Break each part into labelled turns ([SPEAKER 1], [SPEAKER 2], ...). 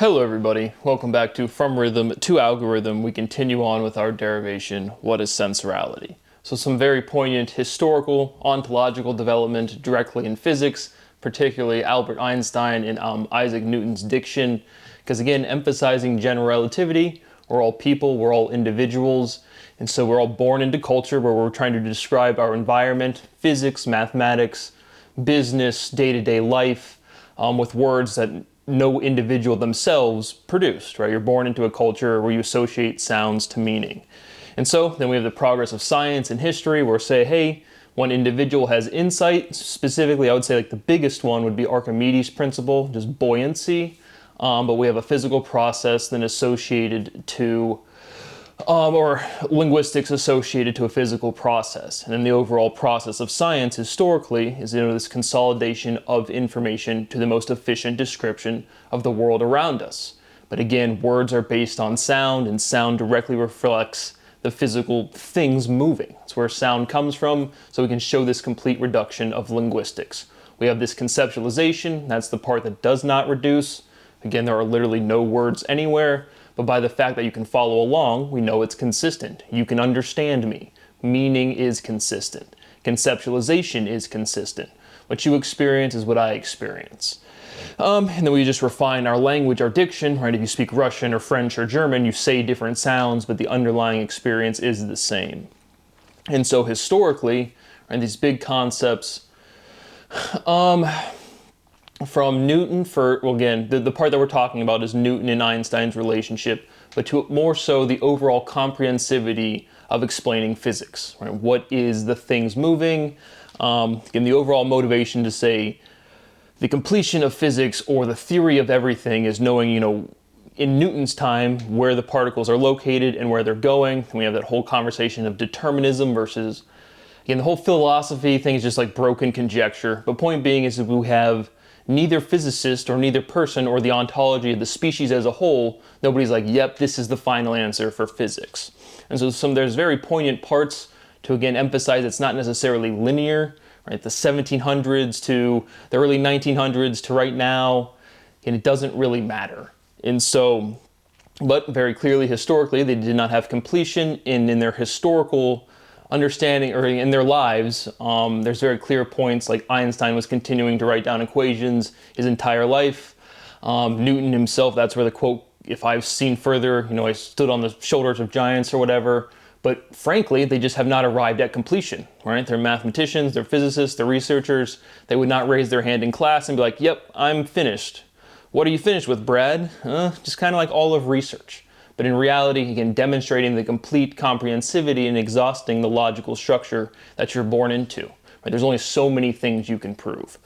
[SPEAKER 1] Hello everybody, welcome back to From Rhythm to Algorithm. We continue on with our derivation, what is sensorality? So some very poignant historical, ontological development directly in physics, particularly Albert Einstein and Isaac Newton's diction, because again, emphasizing general relativity, we're all people, we're all individuals, and so we're all born into culture where we're trying to describe our environment, physics, mathematics, business, day-to-day life, with words that no individual themselves produced, right? You're born into a culture where you associate sounds to meaning. And so then we have the progress of science and history where say, hey, one individual has insight. Specifically, I would say like the biggest one would be Archimedes' principle, just buoyancy. But we have a physical process then associated to or linguistics associated to a physical process. And then the overall process of science historically is this consolidation of information to the most efficient description of the world around us. But again, words are based on sound, and sound directly reflects the physical things moving. That's where sound comes from, so we can show this complete reduction of linguistics. We have this conceptualization, that's the part that does not reduce. Again, there are literally no words anywhere. But by the fact that you can follow along, we know it's consistent. You can understand me. Meaning is consistent. Conceptualization is consistent. What you experience is what I experience. And then we just refine our language, our diction, right? If you speak Russian or French or German, you say different sounds, but the underlying experience is the same. And so historically, right, these big concepts, from Newton again, the part that we're talking about is Newton and Einstein's relationship, but to more so the overall comprehensivity of explaining physics, right? What is the things moving? Again, the overall motivation to say the completion of physics or the theory of everything is knowing, in Newton's time, where the particles are located and where they're going. And we have that whole conversation of determinism versus, again, the whole philosophy thing is just like broken conjecture. But point being is that we have neither physicist or neither person or the ontology of the species as a whole, nobody's like, yep, this is the final answer for physics. And so there's very poignant parts to, again, emphasize it's not necessarily linear, right? The 1700s to the early 1900s to right now, and it doesn't really matter. And so, but very clearly, historically, they did not have completion in their historical understanding or in their lives. There's very clear points like Einstein was continuing to write down equations his entire life. Newton himself, that's where the quote, if I've seen further, I stood on the shoulders of giants or whatever. But frankly, they just have not arrived at completion, right? They're mathematicians, they're physicists, they're researchers. They would not raise their hand in class and be like, yep, I'm finished. What are you finished with, Brad? Just kind of like all of research. But in reality, again, demonstrating the complete comprehensivity and exhausting the logical structure that you're born into. Right? There's only so many things you can prove.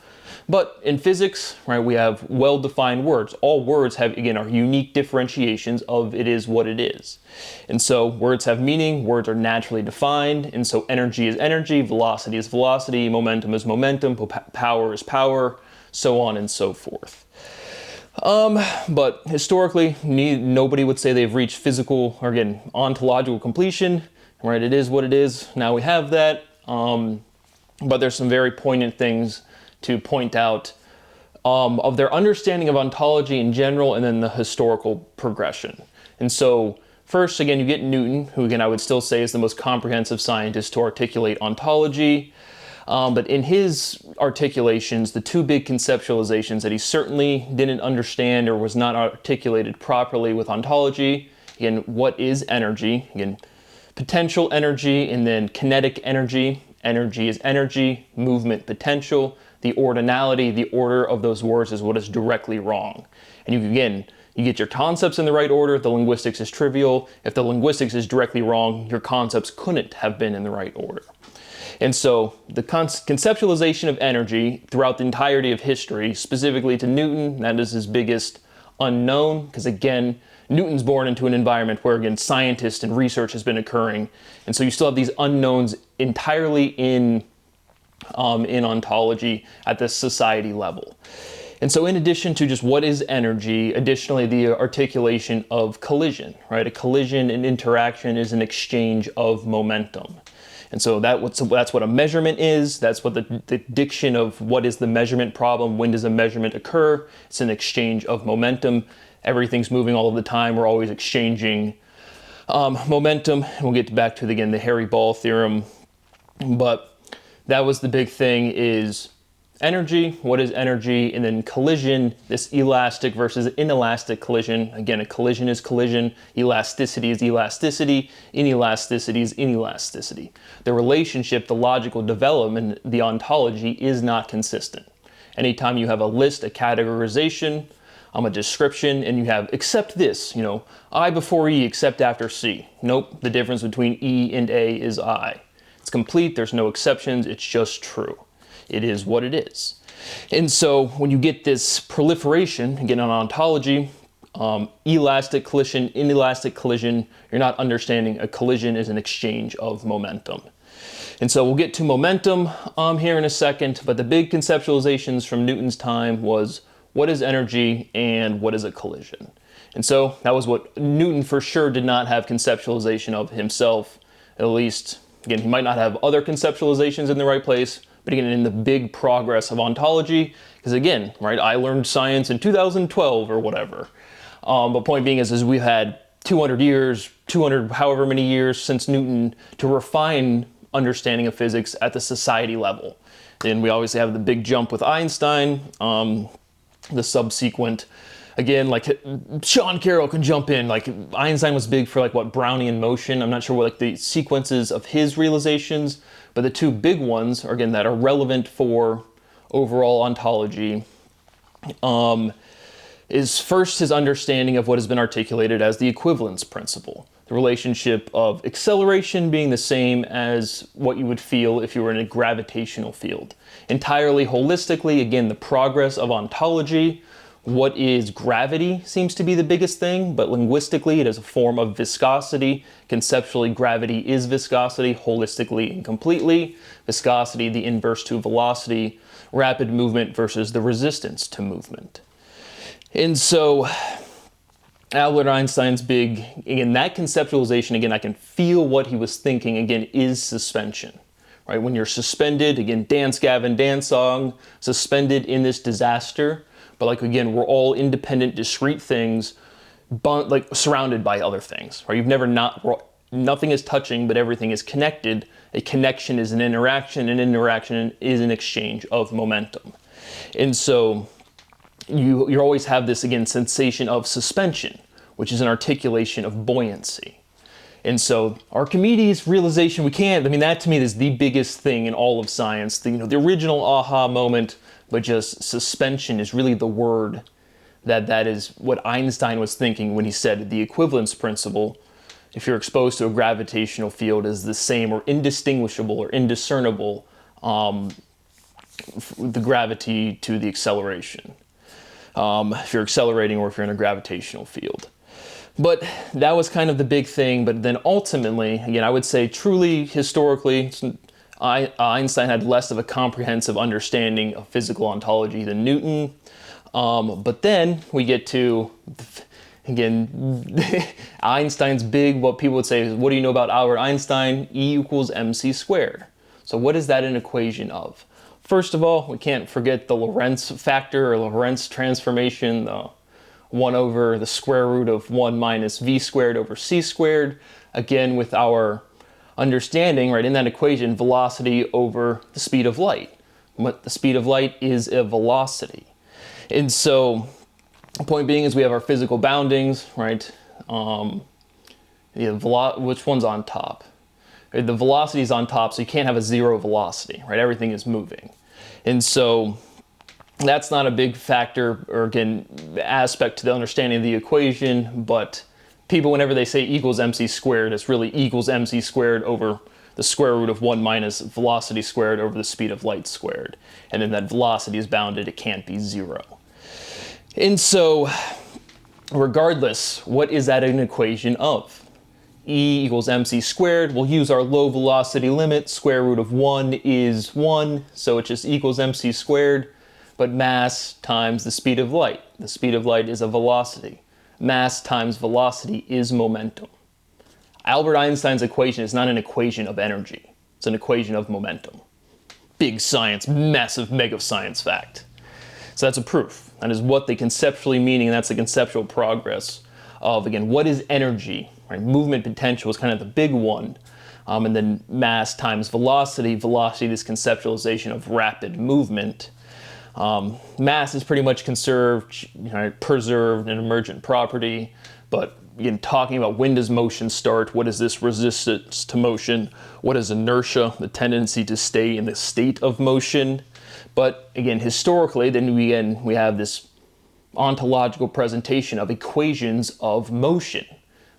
[SPEAKER 1] But in physics, right, we have well-defined words. All words have, again, are unique differentiations of it is what it is. And so words have meaning, words are naturally defined, and so energy is energy, velocity is velocity, momentum is momentum, power is power, so on and so forth. But historically, nobody would say they've reached physical, or again, ontological completion, right? It is what it is. Now we have that. But there's some very poignant things to point out of their understanding of ontology in general and then the historical progression. And so first, again, you get Newton, who again, I would still say is the most comprehensive scientist to articulate ontology. But in his articulations, the two big conceptualizations that he certainly didn't understand or was not articulated properly with ontology, again, what is energy? Again, potential energy and then kinetic energy. Energy is energy, movement, potential. The ordinality, the order of those words is what is directly wrong. And you get your concepts in the right order, the linguistics is trivial. If the linguistics is directly wrong, your concepts couldn't have been in the right order. And so the conceptualization of energy throughout the entirety of history, specifically to Newton, that is his biggest unknown, because again, Newton's born into an environment where, again, scientists and research has been occurring. And so you still have these unknowns entirely in ontology at the society level. And so in addition to just what is energy, additionally the articulation of collision, right? A collision and interaction is an exchange of momentum. And so that's what a measurement is. That's what the diction of what is the measurement problem, when does a measurement occur. It's an exchange of momentum. everything's moving all of the time. We're always exchanging momentum. And we'll get back to, again, the Harry Ball theorem. But that was the big thing, is energy, what is energy, and then collision, this elastic versus inelastic collision. Again, a collision is collision, elasticity is elasticity, inelasticity is inelasticity. The relationship, the logical development, the ontology is not consistent. Anytime you have a list, a categorization, a description, and you have except this, I before E except after C. Nope, the difference between E and A is I. It's complete, there's no exceptions, it's just true. It is what it is. And so when you get this proliferation, again on ontology, elastic collision, inelastic collision, you're not understanding a collision is an exchange of momentum. And so we'll get to momentum here in a second, but the big conceptualizations from Newton's time was what is energy and what is a collision. And so that was what Newton for sure did not have conceptualization of himself, at least. Again, he might not have other conceptualizations in the right place, but again, in the big progress of ontology, because again, right, I learned science in 2012 or whatever. But point being is we've had 200 years, 200 however many years since Newton to refine understanding of physics at the society level. Then we obviously have the big jump with Einstein, the subsequent, again, like Sean Carroll can jump in, like Einstein was big for like what, Brownian motion. I'm not sure what like the sequences of his realizations, but the two big ones are, again, that are relevant for overall ontology, is first his understanding of what has been articulated as the equivalence principle. The relationship of acceleration being the same as what you would feel if you were in a gravitational field. Entirely holistically, again, the progress of ontology. What is gravity seems to be the biggest thing, but linguistically it is a form of viscosity. Conceptually, gravity is viscosity, holistically and completely. Viscosity, the inverse to velocity, rapid movement versus the resistance to movement. And so Albert Einstein's big, again, that conceptualization, again, I can feel what he was thinking, again, is suspension. Right? When you're suspended, again, Dance Gavin Dance song, suspended in this disaster. But like, again, we're all independent, discrete things, like surrounded by other things, right? Nothing is touching, but everything is connected. A connection is an interaction is an exchange of momentum. And so you always have this, again, sensation of suspension, which is an articulation of buoyancy. And so Archimedes' realization, that to me is the biggest thing in all of science. The original aha moment, but just suspension is really the word that is what Einstein was thinking when he said the equivalence principle, if you're exposed to a gravitational field, is the same or indistinguishable or indiscernible, the gravity to the acceleration. If you're accelerating or if you're in a gravitational field. But that was kind of the big thing. But then ultimately, again, I would say truly historically, Einstein had less of a comprehensive understanding of physical ontology than Newton. But then we get to, again, Einstein's big, what people would say is, what do you know about Albert Einstein? E equals mc squared. So what is that an equation of? First of all, we can't forget the Lorentz factor or Lorentz transformation, the 1 over the square root of 1 minus v squared over c squared. Again, with our understanding, right, in that equation, velocity over the speed of light. What the speed of light is a velocity. And so the point being is we have our physical boundings, right? Which one's on top? The velocity is on top, so you can't have a zero velocity, right? Everything is moving. And so that's not a big factor or, again, aspect to the understanding of the equation, but people, whenever they say equals mc squared, it's really equals mc squared over the square root of 1 minus velocity squared over the speed of light squared. And then that velocity is bounded, it can't be zero. And so, regardless, what is that an equation of? E equals mc squared, we'll use our low velocity limit, square root of 1 is 1, so it just equals mc squared, but mass times the speed of light. The speed of light is a velocity. Mass times velocity is momentum. Albert Einstein's equation is not an equation of energy. It's an equation of momentum. Big science, massive mega science fact. So that's a proof. That is what they conceptually meaning, and that's the conceptual progress of, again, what is energy? Right? Movement potential is kind of the big one. And then mass times velocity. Velocity is conceptualization of rapid movement. Mass is pretty much conserved, preserved, an emergent property. But again, talking about when does motion start? What is this resistance to motion? What is inertia? The tendency to stay in the state of motion. But again, historically, then we have this ontological presentation of equations of motion.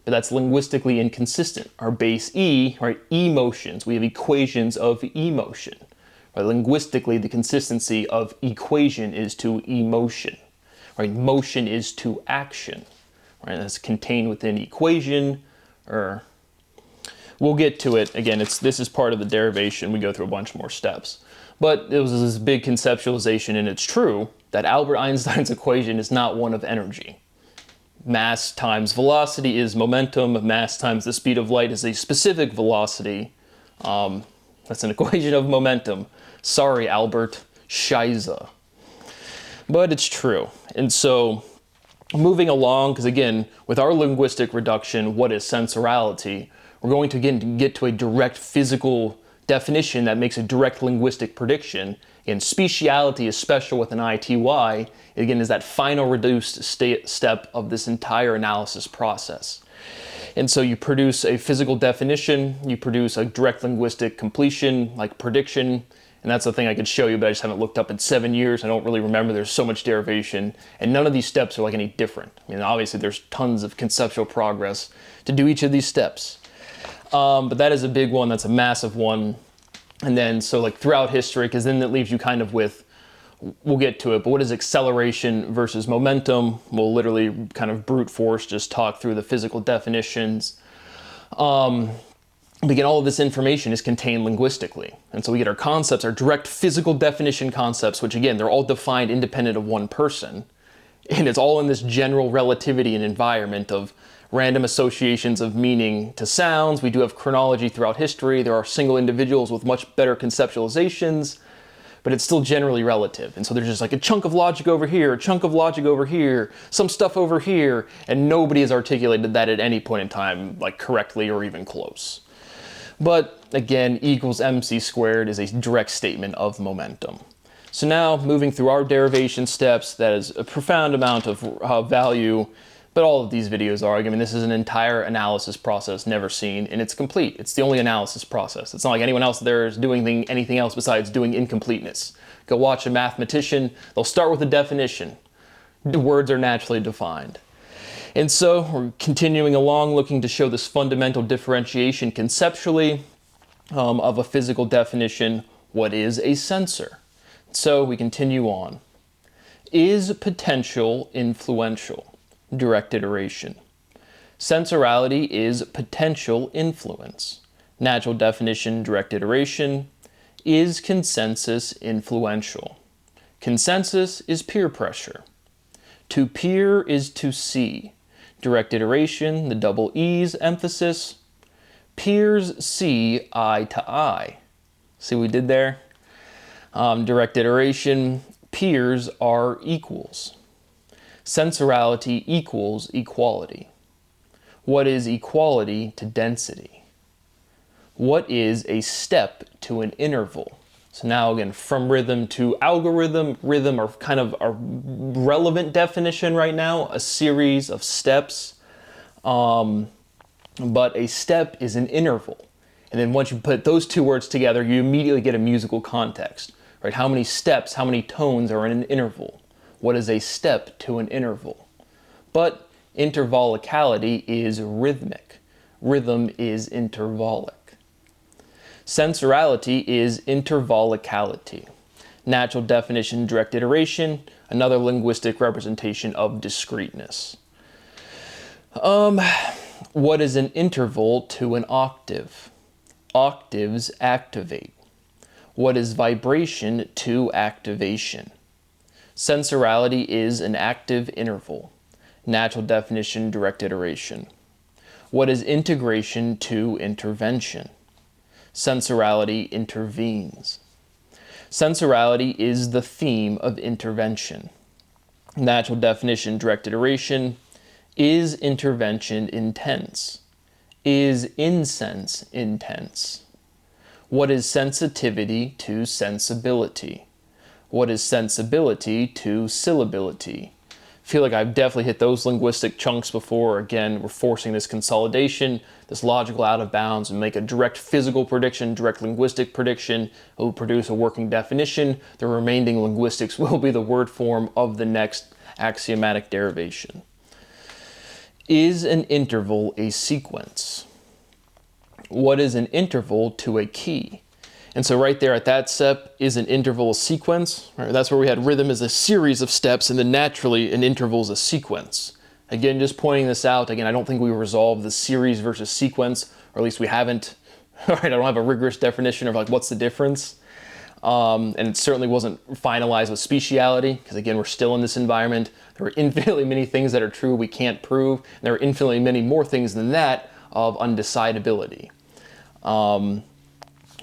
[SPEAKER 1] But that's linguistically inconsistent. Our base E, right, emotions, we have equations of emotion. Right? Linguistically, the consistency of equation is to emotion. Right? Motion is to action. Right? That's contained within equation, or we'll get to it. Again, this is part of the derivation. We go through a bunch more steps. But it was this big conceptualization, and it's true that Albert Einstein's equation is not one of energy. Mass times velocity is momentum. Mass times the speed of light is a specific velocity. That's an equation of momentum. Sorry, Albert. Scheiße. But it's true. And so moving along, because again, with our linguistic reduction, what is sensorality? We're going to again get to a direct physical definition that makes a direct linguistic prediction. And speciality is special with an ITY, again, is that final reduced step of this entire analysis process. And so you produce a physical definition, you produce a direct linguistic completion, like prediction, and that's the thing I could show you, but I just haven't looked up in 7 years. I don't really remember. There's so much derivation, and none of these steps are like any different. I mean, obviously there's tons of conceptual progress to do each of these steps. But that is a big one, that's a massive one. And then, so like throughout history, because then that leaves you kind of with, we'll get to it, but what is acceleration versus momentum? We'll literally kind of brute force, just talk through the physical definitions. Again, all of this information is contained linguistically. And so we get our concepts, our direct physical definition concepts, which again, they're all defined independent of one person. And it's all in this general relativity and environment of random associations of meaning to sounds. We do have chronology throughout history. There are single individuals with much better conceptualizations, but it's still generally relative. And so there's just like a chunk of logic over here, a chunk of logic over here, some stuff over here, and nobody has articulated that at any point in time, like correctly or even close. But again, E equals mc squared is a direct statement of momentum. So now moving through our derivation steps, that is a profound amount of value. But all of these videos are, I mean, this is an entire analysis process never seen, and it's complete. It's the only analysis process. It's not like anyone else there is doing anything else besides doing incompleteness. Go watch a mathematician. They'll start with a definition. The words are naturally defined. And so we're continuing along, looking to show this fundamental differentiation conceptually of a physical definition. What is a sensor? So we continue on. Is potential influential? Direct iteration. Sensorality is potential influence. Natural definition, direct iteration. Is consensus influential? Consensus is peer pressure. To peer is to see. Direct iteration, the double E's emphasis. Peers see eye to eye. See what we did there? Direct iteration, peers are equals. Sensorality equals equality. What is equality to density? What is a step to an interval? So now again, from rhythm to algorithm, rhythm are kind of a relevant definition right now, a series of steps. But a step is an interval. And then once you put those two words together, you immediately get a musical context, right? How many steps, how many tones are in an interval? What is a step to an interval? But intervallicality is rhythmic. Rhythm is intervallic. Sensorality is intervallicality. Natural definition, direct iteration, another linguistic representation of discreteness. What is an interval to an octave? Octaves activate. What is vibration to activation? Sensorality is an active interval. Natural definition, direct iteration. What is integration to intervention? Sensorality intervenes. Sensorality is the theme of intervention. Natural definition, direct iteration. Is intervention intense? Is incense intense? What is sensitivity to sensibility? What is sensibility to syllability? I feel like I've definitely hit those linguistic chunks before. Again, we're forcing this consolidation, this logical out of bounds, and make a direct physical prediction, direct linguistic prediction. It will produce a working definition. The remaining linguistics will be the word form of the next axiomatic derivation. Is an interval a sequence? What is an interval to a key? And so right there at that step, is an interval a sequence? Right, that's where we had rhythm as a series of steps, and then naturally an interval is a sequence. Again, just pointing this out, again, I don't think we resolved the series versus sequence, or at least we haven't. All right, I don't have a rigorous definition of like what's the difference. And it certainly wasn't finalized with speciality, because again, we're still in this environment. There are infinitely many things that are true we can't prove, and there are infinitely many more things than that of undecidability.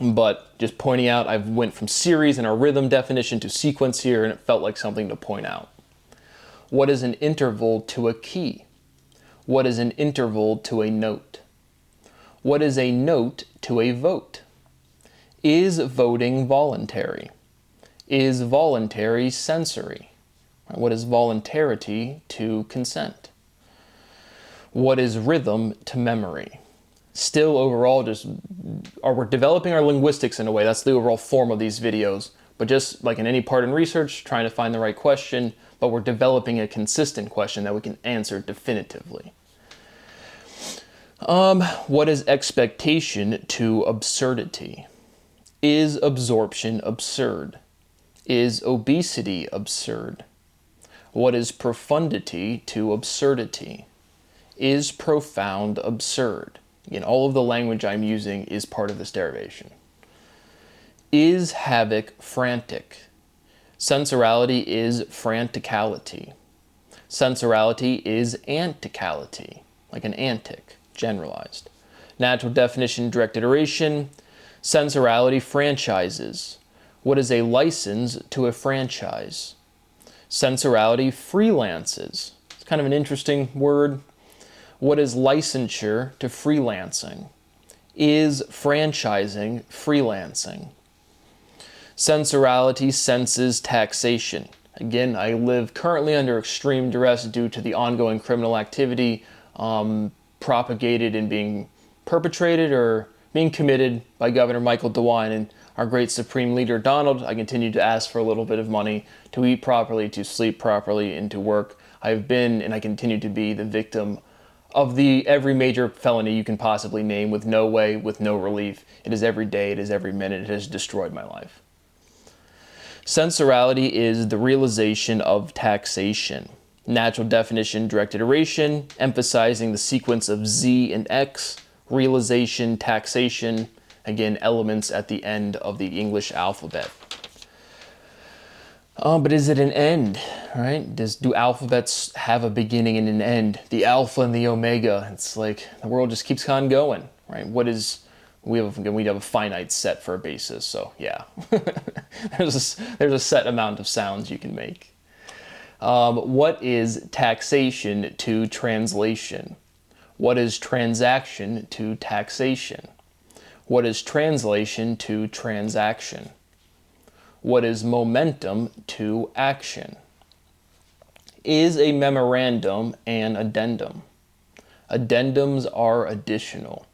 [SPEAKER 1] But just pointing out, I went from series in our rhythm definition to sequence here, and it felt like something to point out. What is an interval to a key? What is an interval to a note? What is a note to a vote? Is voting voluntary? Is voluntary sensory? What is voluntarity to consent? What is rhythm to memory? Still overall, we're developing our linguistics in a way. That's the overall form of these videos. But just like in any part in research, trying to find the right question, but we're developing a consistent question that we can answer definitively. What is expectation to absurdity? Is absorption absurd? Is obesity absurd? What is profundity to absurdity? Is profound absurd? Again, all of the language I'm using is part of this derivation. Is havoc frantic? Sensorality is franticality. Sensorality is anticality, like an antic, generalized. Natural definition, direct iteration. Sensorality franchises. What is a license to a franchise? Sensorality freelances. It's kind of an interesting word. What is licensure to freelancing? Is franchising freelancing? Sensorality senses taxation. Again, I live currently under extreme duress due to the ongoing criminal activity propagated and being perpetrated or being committed by Governor Michael DeWine and our great Supreme Leader Donald. I continue to ask for a little bit of money to eat properly, to sleep properly, and to work. I've been and I continue to be the victim of every major felony you can possibly name, with no way, with no relief. It is every day, it is every minute, it has destroyed my life. Sensorality is the realization of taxation. Natural definition, direct iteration, emphasizing the sequence of Z and X, realization, taxation, again, elements at the end of the English alphabet. But is it an end, right? Do alphabets have a beginning and an end? The alpha and the omega. It's like the world just keeps on going, right? We have a finite set for a basis, so yeah. there's a set amount of sounds you can make. What is taxation to translation? What is transaction to taxation? What is translation to transaction? What is momentum to action? Is a memorandum an addendum? Addendums are additional.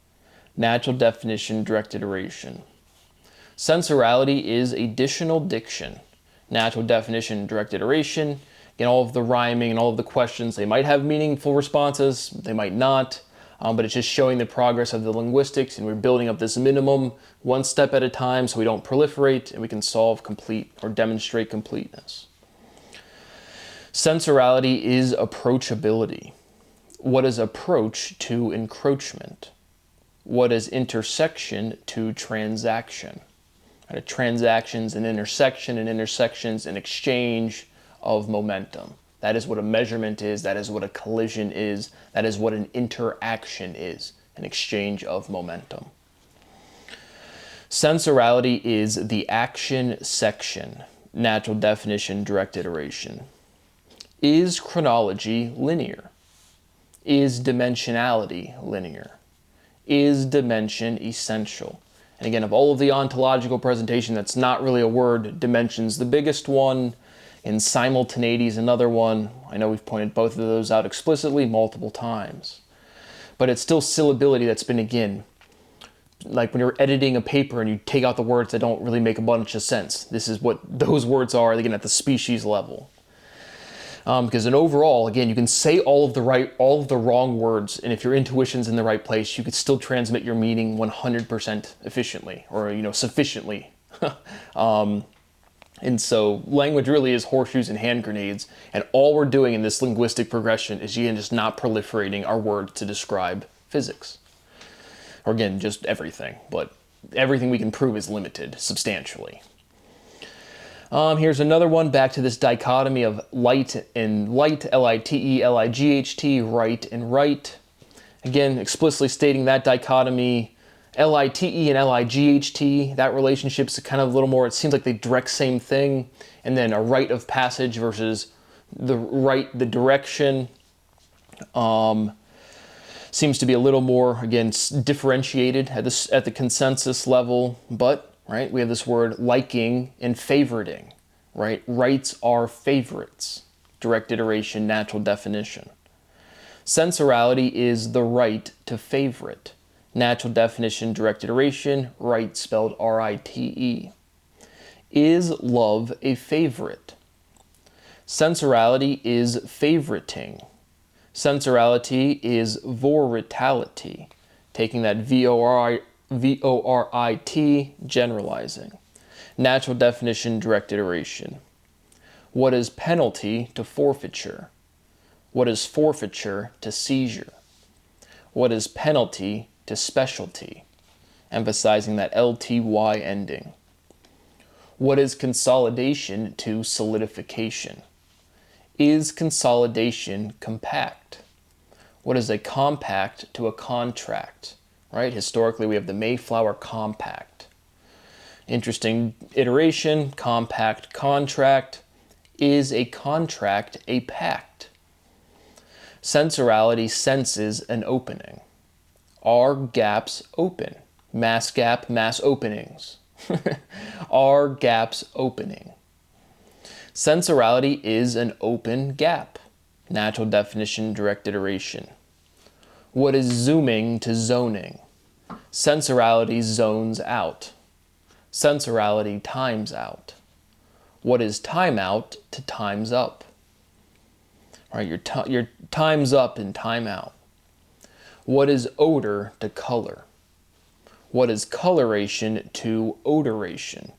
[SPEAKER 1] Natural definition, direct iteration. Sensorality is additional diction. Natural definition, direct iteration. Again, all of the rhyming and all of the questions, they might have meaningful responses, they might not. But it's just showing the progress of the linguistics, and we're building up this minimum one step at a time so we don't proliferate and we can solve complete or demonstrate completeness. Sensorality is approachability. What is approach to encroachment? What is intersection to transaction? A transaction's an intersection, and intersection's an exchange of momentum. That is what a measurement is, that is what a collision is, that is what an interaction is, an exchange of momentum. Sensorality is the action section. Natural definition, direct iteration. Is chronology linear? Is dimensionality linear? Is dimension essential? And again, of all of the ontological presentation, that's not really a word. Dimension's the biggest one, and simultaneity is another one. I know we've pointed both of those out explicitly multiple times. But it's still syllability that's been, again, like when you're editing a paper and you take out the words that don't really make a bunch of sense. This is what those words are, again, at the species level. Because in overall, again, you can say all of the wrong words, and if your intuition's in the right place, you could still transmit your meaning 100% efficiently, or sufficiently. And so language really is horseshoes and hand grenades, and all we're doing in this linguistic progression is, again, just not proliferating our words to describe physics. Or again, just everything, but everything we can prove is limited substantially. Here's another one, back to this dichotomy of light and light, L-I-T-E, L-I-G-H-T, right and right. Again, explicitly stating that dichotomy, L-I-T-E and L-I-G-H-T, that relationship's kind of a little more, it seems like the direct same thing, and then a rite of passage versus the direction, seems to be a little more, again, differentiated at the consensus level, but right, we have this word liking and favoriting, right? Rights are favorites. Direct iteration, natural definition. Sensorality is the right to favorite. Natural definition, direct iteration, right spelled R-I-T-E. Is love a favorite? Sensorality is favoriting. Sensorality is voritality, taking that V-O-R-I-T, generalizing. Natural definition, direct iteration. What is penalty to forfeiture? What is forfeiture to seizure? What is penalty to specialty? Emphasizing that L-T-Y ending. What is consolidation to solidification? Is consolidation compact? What is a compact to a contract? Right? Historically, we have the Mayflower Compact. Interesting iteration, compact, contract. Is a contract a pact? Sensorality senses an opening. Are gaps open? Mass gap, mass openings. Are gaps opening? Sensorality is an open gap. Natural definition, direct iteration. What is zooming to zoning? Sensorality zones out. Sensorality times out. What is time out to times up? Right, your time's up and time out. What is odor to color? What is coloration to odoration?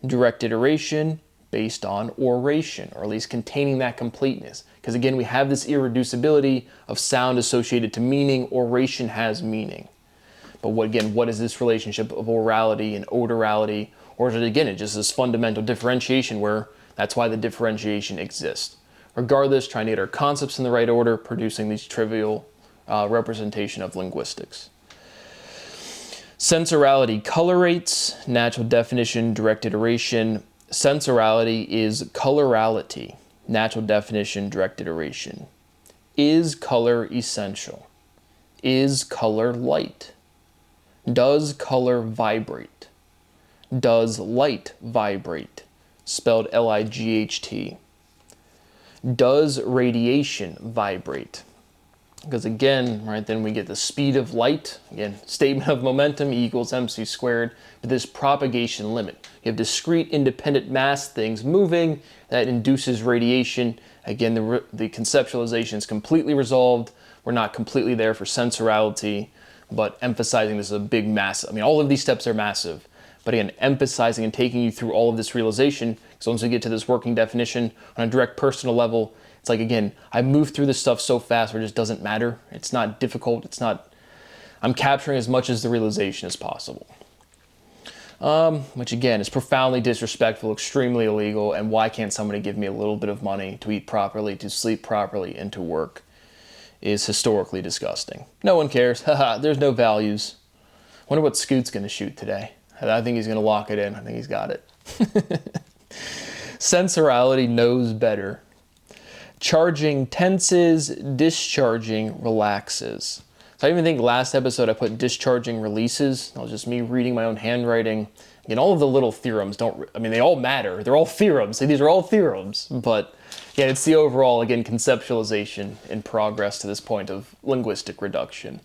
[SPEAKER 1] Direct iteration based on oration, or at least containing that completeness. Because again, we have this irreducibility of sound associated to meaning. Oration has meaning. But what is this relationship of orality and odorality? Or is it, again, it just this fundamental differentiation where that's why the differentiation exists. Regardless, trying to get our concepts in the right order, producing these trivial representation of linguistics. Sensorality colorates, natural definition, direct iteration. Sensorality is colorality, natural definition, direct iteration. Is color essential? Is color light? Does color vibrate? Does light vibrate? Spelled L-I-G-H-T. Does radiation vibrate? Because again, right, then we get the speed of light. Again, statement of momentum, E equals mc squared. But this propagation limit. You have discrete independent mass things moving that induces radiation. Again, the conceptualization is completely resolved. We're not completely there for sensorality, but emphasizing this is a big mass. I mean, all of these steps are massive. But again, emphasizing and taking you through all of this realization, because once we get to this working definition on a direct personal level, it's like, again, I move through this stuff so fast where it just doesn't matter. It's not difficult. I'm capturing as much as the realization as possible. Which again is profoundly disrespectful, extremely illegal, and why can't somebody give me a little bit of money to eat properly, to sleep properly, and to work is historically disgusting. No one cares. Haha, there's no values. Wonder what Scoot's gonna shoot today. I think he's gonna lock it in. I think he's got it. Sensorality knows better. Charging tenses, discharging relaxes. So I even think last episode I put discharging releases. That was just me reading my own handwriting. Again, all of the little theorems they all matter. They're all theorems. So these are all theorems. But yeah, it's the overall, again, conceptualization and progress to this point of linguistic reduction,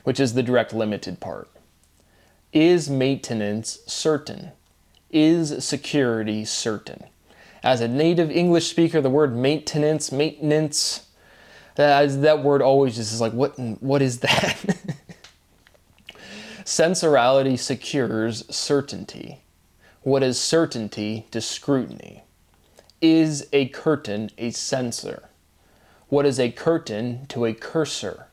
[SPEAKER 1] which is the direct limited part. Is maintenance certain? Is security certain? As a native English speaker, the word maintenance, that word always just is like, what is that? Sensorality secures certainty. What is certainty to scrutiny? Is a curtain a censor? What is a curtain to a cursor?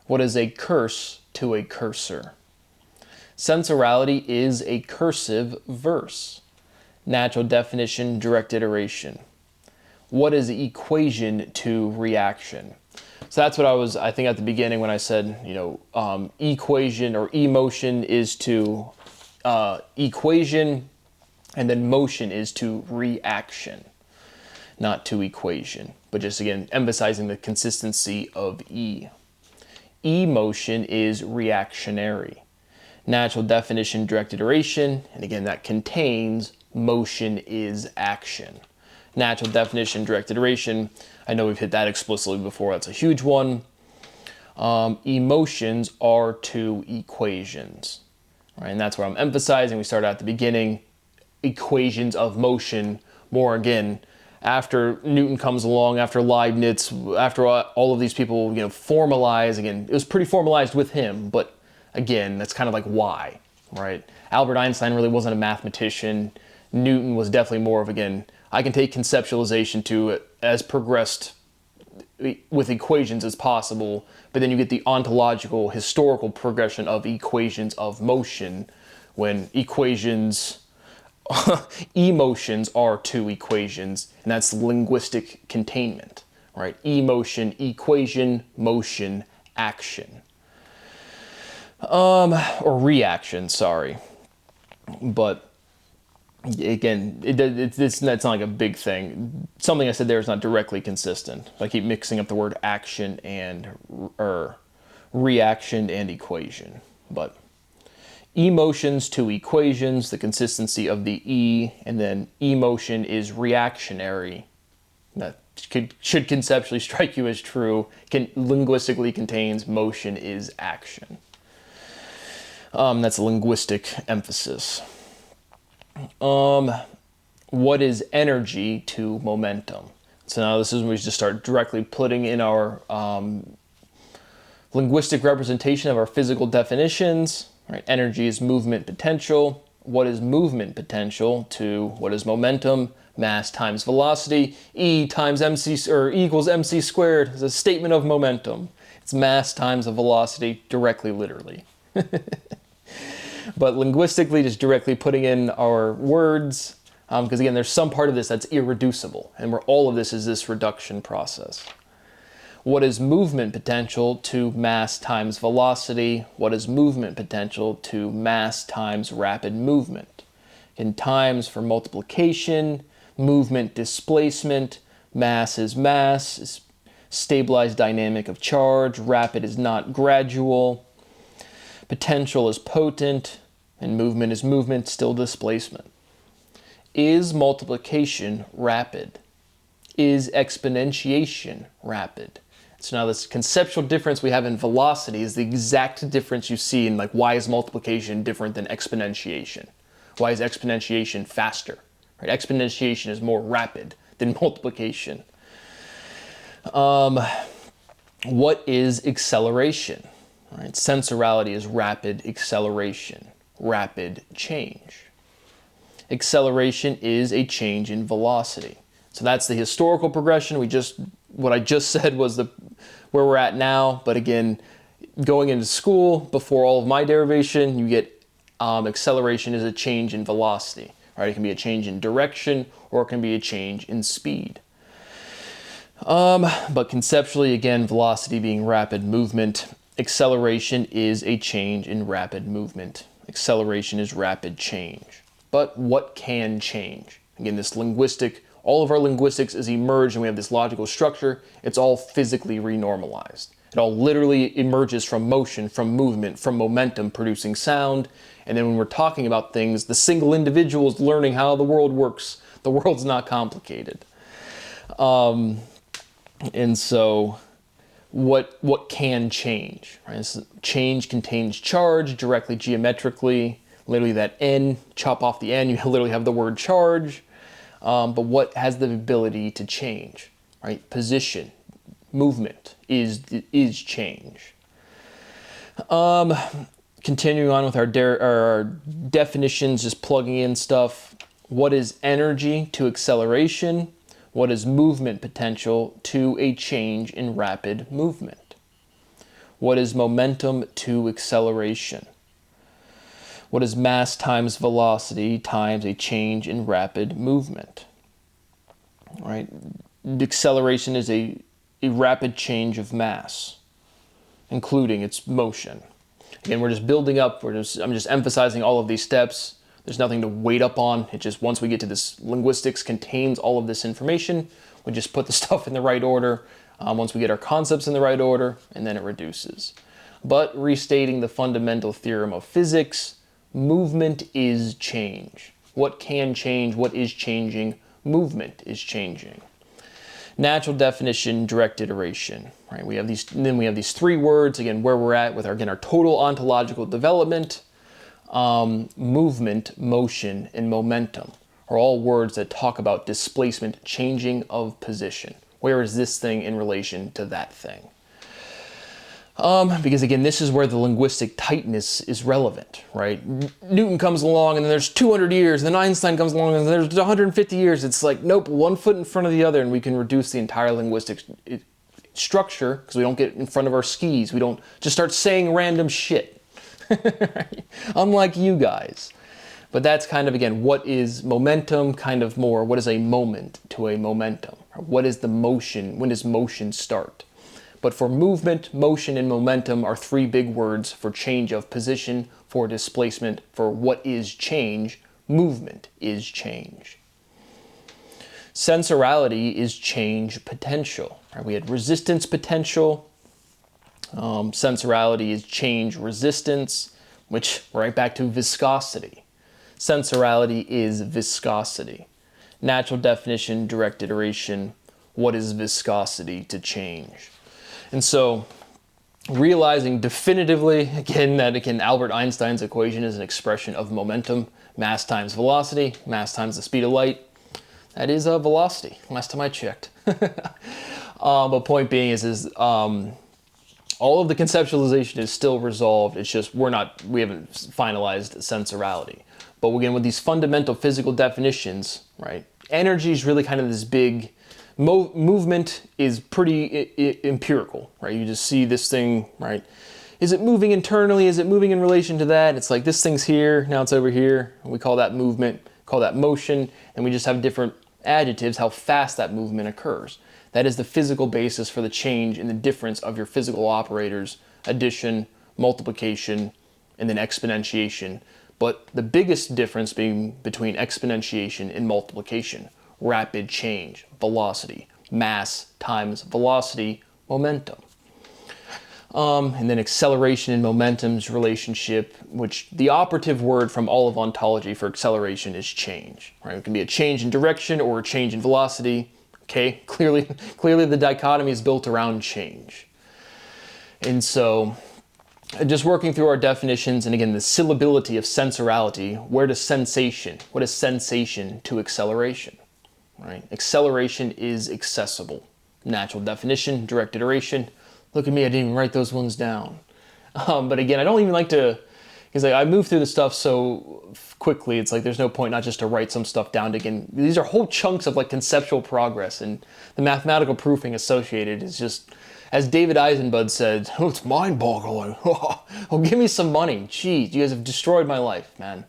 [SPEAKER 1] What is a curse to a cursor? Sensorality is a cursive verse. Natural definition, direct iteration. What is equation to reaction? So that's what I think at the beginning when I said, equation or emotion is to equation, and then motion is to reaction, not to equation, but just again emphasizing the consistency of E. Emotion is reactionary. Natural definition, direct iteration, and again that contains motion is action. Natural definition, direct iteration, I know we've hit that explicitly before, that's a huge one. Emotions are two equations, right? And that's where I'm emphasizing, we started at the beginning, equations of motion, more again, after Newton comes along, after Leibniz, after all of these people, formalize, again, it was pretty formalized with him, but again, that's kind of like why, right? Albert Einstein really wasn't a mathematician. Newton was definitely more of, again, I can take conceptualization to as progressed with equations as possible, but then you get the ontological, historical progression of equations of motion when emotions are two equations, and that's linguistic containment, right? Emotion, equation, motion, action. Or reaction, sorry. But again, it's not like a big thing. Something I said there is not directly consistent. I keep mixing up the word action and reaction and equation. But emotions to equations, the consistency of the E, and then emotion is reactionary. That should conceptually strike you as true. Linguistically contains motion is action. That's a linguistic emphasis. What is energy to momentum? So now this is when we just start directly putting in our linguistic representation of our physical definitions. Right? Energy is movement potential. What is movement potential to what is momentum? Mass times velocity. E times mc, or E equals mc squared is a statement of momentum. It's mass times a velocity, directly, literally. But linguistically, just directly putting in our words, because again, there's some part of this that's irreducible, and where all of this is this reduction process. What is movement potential to mass times velocity? What is movement potential to mass times rapid movement? In times for multiplication, movement displacement, mass is stabilized dynamic of charge, rapid is not gradual. Potential is potent, and movement is movement, still displacement. Is multiplication rapid? Is exponentiation rapid? So now this conceptual difference we have in velocity is the exact difference you see in why is multiplication different than exponentiation? Why is exponentiation faster? Right? Exponentiation is more rapid than multiplication. What is acceleration? Right? Sensorality is rapid acceleration, rapid change. Acceleration is a change in velocity. So that's the historical progression. What I just said was where we're at now. But again, going into school before all of my derivation, you get acceleration is a change in velocity. Right? It can be a change in direction, or it can be a change in speed. But conceptually, again, velocity being rapid movement. Acceleration is a change in rapid movement. Acceleration is rapid change. But what can change? Again, this linguistic all of our linguistics is emerged and we have this logical structure, it's all physically renormalized. It all literally emerges from motion, from movement, from momentum producing sound. And then when we're talking about things, the single individual is learning how the world works. The world's not complicated. And so what can change? Right? So change contains charge directly geometrically. Literally that N, chop off the N, you literally have the word charge. But what has the ability to change? Right? Position, movement is change. Continuing on with our definitions, just plugging in stuff. What is energy to acceleration? What is movement potential to a change in rapid movement? What is momentum to acceleration? What is mass times velocity times a change in rapid movement? Right? Acceleration is a rapid change of mass, including its motion. Again, we're just building up. I'm just emphasizing all of these steps. There's nothing to wait up on. It just, once we get to this, linguistics contains all of this information. We just put the stuff in the right order. Once we get our concepts in the right order, and then it reduces. But restating the fundamental theorem of physics, movement is change. What can change? What is changing? Movement is changing. Natural definition, direct iteration. Right? We have these. Then we have these three words. Again, where we're at with our total ontological development. Movement, motion, and momentum are all words that talk about displacement, changing of position. Where is this thing in relation to that thing? Because again, this is where the linguistic tightness is relevant, right? Newton comes along and then there's 200 years, and then Einstein comes along and there's 150 years. It's like, nope, one foot in front of the other, and we can reduce the entire linguistic structure because we don't get in front of our skis. We don't just start saying random shit. Right? Unlike you guys. But that's kind of, again, what is momentum, kind of more, what is a moment to a momentum? What is the motion? When does motion start? But for movement, motion, and momentum are three big words for change of position, for displacement, for what is change. Movement is change. Sensorality is change potential. Right? We had resistance potential. Sensorality is change resistance, which right back to viscosity. Sensorality is viscosity. Natural definition, direct iteration. What is viscosity to change? And so realizing definitively, again, that Albert Einstein's equation is an expression of momentum, mass times velocity, mass times the speed of light. That is velocity, last time I checked. But point being is all of the conceptualization is still resolved. It's just we haven't finalized sensorality. But again, with these fundamental physical definitions, right? Energy is really kind of this big, movement is pretty empirical, right? You just see this thing, right? Is it moving internally? Is it moving in relation to that? It's like this thing's here, now it's over here. We call that movement, call that motion, and we just have different adjectives, how fast that movement occurs. That is the physical basis for the change in the difference of your physical operators, addition, multiplication, and then exponentiation. But the biggest difference being between exponentiation and multiplication, rapid change, velocity, mass times velocity, momentum. And then acceleration and momentum's relationship, which the operative word from all of ontology for acceleration is change. Right? It can be a change in direction or a change in velocity. Okay, clearly the dichotomy is built around change. And so just working through our definitions, and again, the syllability of sensorality, what is sensation to acceleration, right? Acceleration is accessible. Natural definition, direct iteration. Look at me, I didn't even write those ones down. But again, I don't even like to, because I move through the stuff so quickly, it's like there's no point not just to write some stuff down. Again, these are whole chunks of like conceptual progress, and the mathematical proofing associated is just, as David Eisenbud said, oh, it's mind-boggling. Oh, give me some money. Jeez, you guys have destroyed my life, man.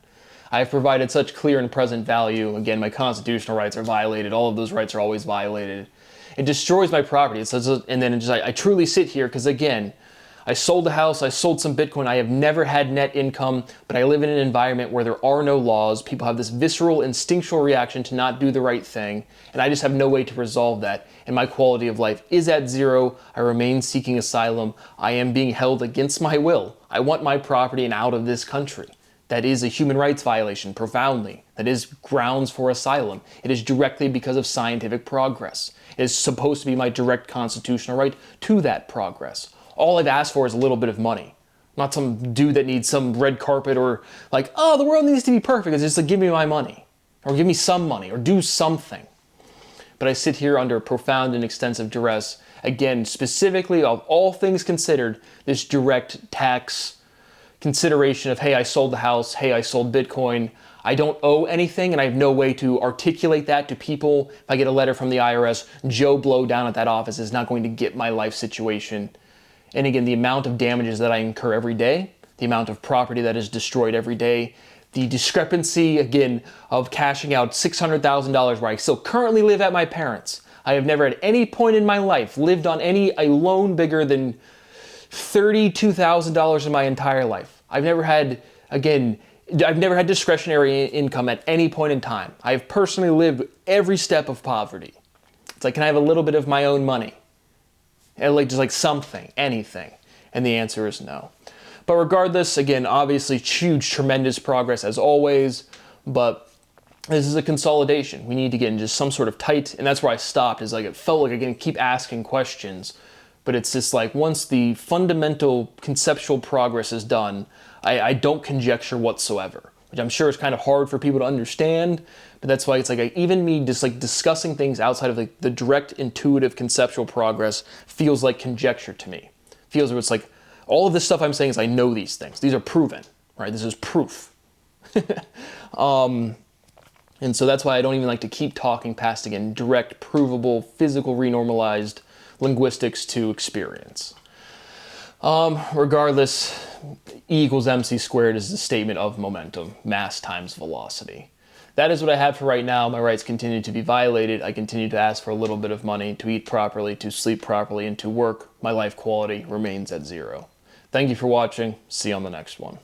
[SPEAKER 1] I have provided such clear and present value. Again, my constitutional rights are violated. All of those rights are always violated. It destroys my property. And then I truly sit here because, again, I sold a house, I sold some Bitcoin, I have never had net income, but I live in an environment where there are no laws. People have this visceral, instinctual reaction to not do the right thing, and I just have no way to resolve that. And my quality of life is at zero. I remain seeking asylum. I am being held against my will. I want my property and out of this country. That is a human rights violation, profoundly. That is grounds for asylum. It is directly because of scientific progress. It is supposed to be my direct constitutional right to that progress. All I've asked for is a little bit of money. Not some dude that needs some red carpet or like, oh, the world needs to be perfect. It's just like, give me my money. Or give me some money. Or do something. But I sit here under profound and extensive duress. Again, specifically of all things considered, this direct tax consideration of, hey, I sold the house. Hey, I sold Bitcoin. I don't owe anything, and I have no way to articulate that to people. If I get a letter from the IRS, Joe Blow down at that office is not going to get my life situation. And again, the amount of damages that I incur every day, the amount of property that is destroyed every day, the discrepancy, again, of cashing out $600,000 where I still currently live at my parents'. I have never at any point in my life lived on a loan bigger than $32,000 in my entire life. I've never had discretionary income at any point in time. I have personally lived every step of poverty. It's like, can I have a little bit of my own money? And like, just like something, anything. And the answer is no. But regardless, again, obviously huge, tremendous progress as always, but this is a consolidation. We need to get in just some sort of tight, and that's where I stopped, is like, it felt like I can keep asking questions, but it's just like, once the fundamental conceptual progress is done, I don't conjecture whatsoever, which I'm sure is kind of hard for people to understand, but that's why it's like, even me just like discussing things outside of the direct intuitive conceptual progress feels like conjecture to me. Feels where it's like, all of this stuff I'm saying is I know these things. These are proven, right? This is proof. And so that's why I don't even like to keep talking past, again, direct, provable, physical, renormalized linguistics to experience. Regardless, E equals mc squared is the statement of momentum, mass times velocity. That is what I have for right now. My rights continue to be violated. I continue to ask for a little bit of money to eat properly, to sleep properly, and to work. My life quality remains at zero. Thank you for watching. See you on the next one.